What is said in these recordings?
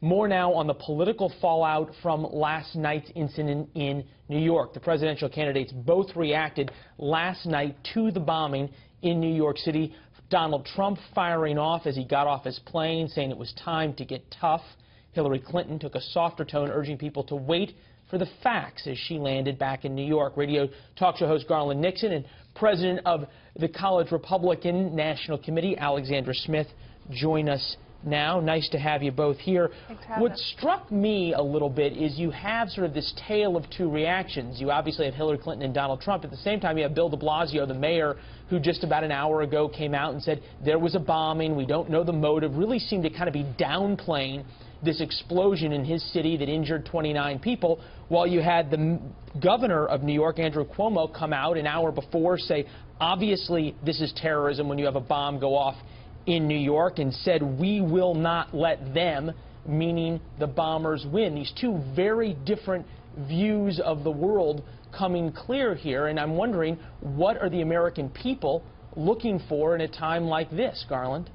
More now on the political fallout from last night's incident in New York. The presidential candidates both reacted last night to the bombing in New York City. Donald Trump firing off as he got off his plane, saying it was time to get tough. Hillary Clinton took a softer tone, urging people to wait for the facts as she landed back in New York. Radio talk show host Garland Nixon and president of the College Republican National Committee, Alexandra Smith, join us now. Nice to have you both here. What struck me a little bit is you have sort of this tale of two reactions. You obviously have Hillary Clinton and Donald Trump. At the same time, you have Bill de Blasio, the mayor, who just about an hour ago came out and said there was a bombing, we don't know the motive, really seemed to kind of be downplaying this explosion in his city that injured 29 people, while you had the governor of New York, Andrew Cuomo, come out an hour before, say, obviously this is terrorism when you have a bomb go off in New York, and said we will not let them, meaning the bombers, win. These two very different views of the world coming clear here, and I'm wondering, what are the American people looking for in a time like this, Garland?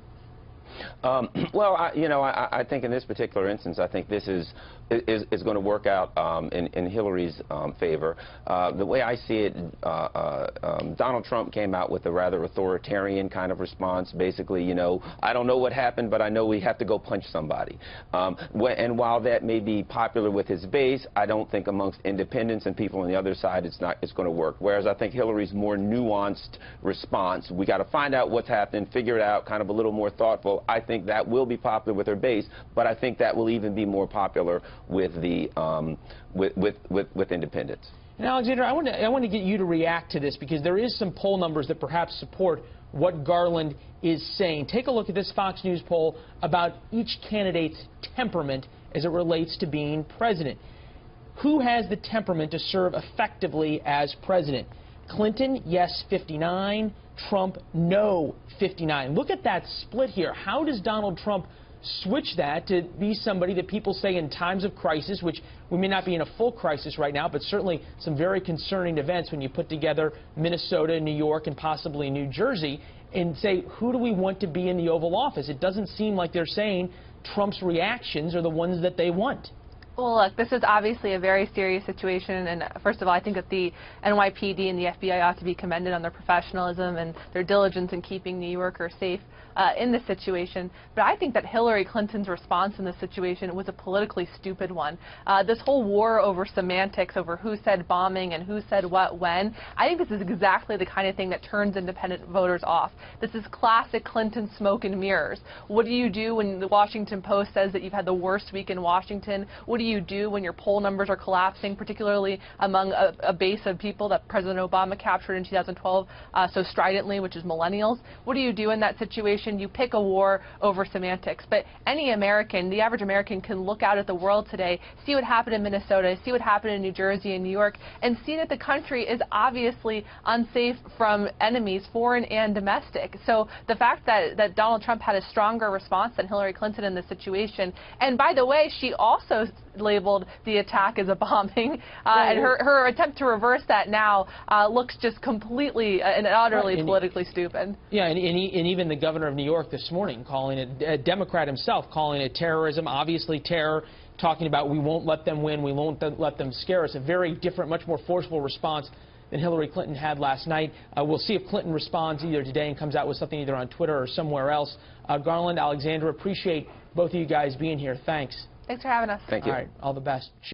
Well, I think in this particular instance, I think this is going to work out in Hillary's favor. The way I see it, Donald Trump came out with a rather authoritarian kind of response. Basically, I don't know what happened, but I know we have to go punch somebody. And while that may be popular with his base, I don't think amongst independents and people on the other side it's going to work. Whereas I think Hillary's more nuanced response, we got to find out what's happening, figure it out, kind of a little more thoughtful. I think that will be popular with her base, but I think that will even be more popular with the with independents. And Alexandra, I want to get you to react to this, because there is some poll numbers that perhaps support what Garland is saying. Take a look at this Fox News poll about each candidate's temperament as it relates to being president. Who has the temperament to serve effectively as president? Clinton, yes, 59. Trump, no, 59. Look at that split here. How does Donald Trump switch that to be somebody that people say in times of crisis, which we may not be in a full crisis right now, but certainly some very concerning events when you put together Minnesota, New York, and possibly New Jersey, and say, who do we want to be in the Oval Office? It doesn't seem like they're saying Trump's reactions are the ones that they want. Well, look, this is obviously a very serious situation, and first of all, I think that the NYPD and the FBI ought to be commended on their professionalism and their diligence in keeping New Yorkers safe in this situation. But I think that Hillary Clinton's response in this situation was a politically stupid one. This whole war over semantics, over who said bombing and who said what when, I think this is exactly the kind of thing that turns independent voters off. This is classic Clinton smoke and mirrors. What do you do when the Washington Post says that you've had the worst week in Washington? What do you do when your poll numbers are collapsing, particularly among a base of people that President Obama captured in 2012 so stridently, which is millennials? What do you do in that situation? You pick a war over semantics. But any American, the average American, can look out at the world today, see what happened in Minnesota, see what happened in New Jersey and New York, and see that the country is obviously unsafe from enemies, foreign and domestic. So the fact that Donald Trump had a stronger response than Hillary Clinton in this situation, and by the way, she also labeled the attack as a bombing, and her attempt to reverse that now looks just completely and utterly politically stupid. Yeah, and even the governor of New York this morning calling it, a Democrat himself, calling it terrorism, obviously terror, talking about we won't let them win, we won't let them scare us. A very different, much more forceful response than Hillary Clinton had last night. We'll see if Clinton responds either today and comes out with something either on Twitter or somewhere else. Garland, Alexandra, appreciate both of you guys being here. Thanks. Thanks for having us. Thank you. All right, all the best.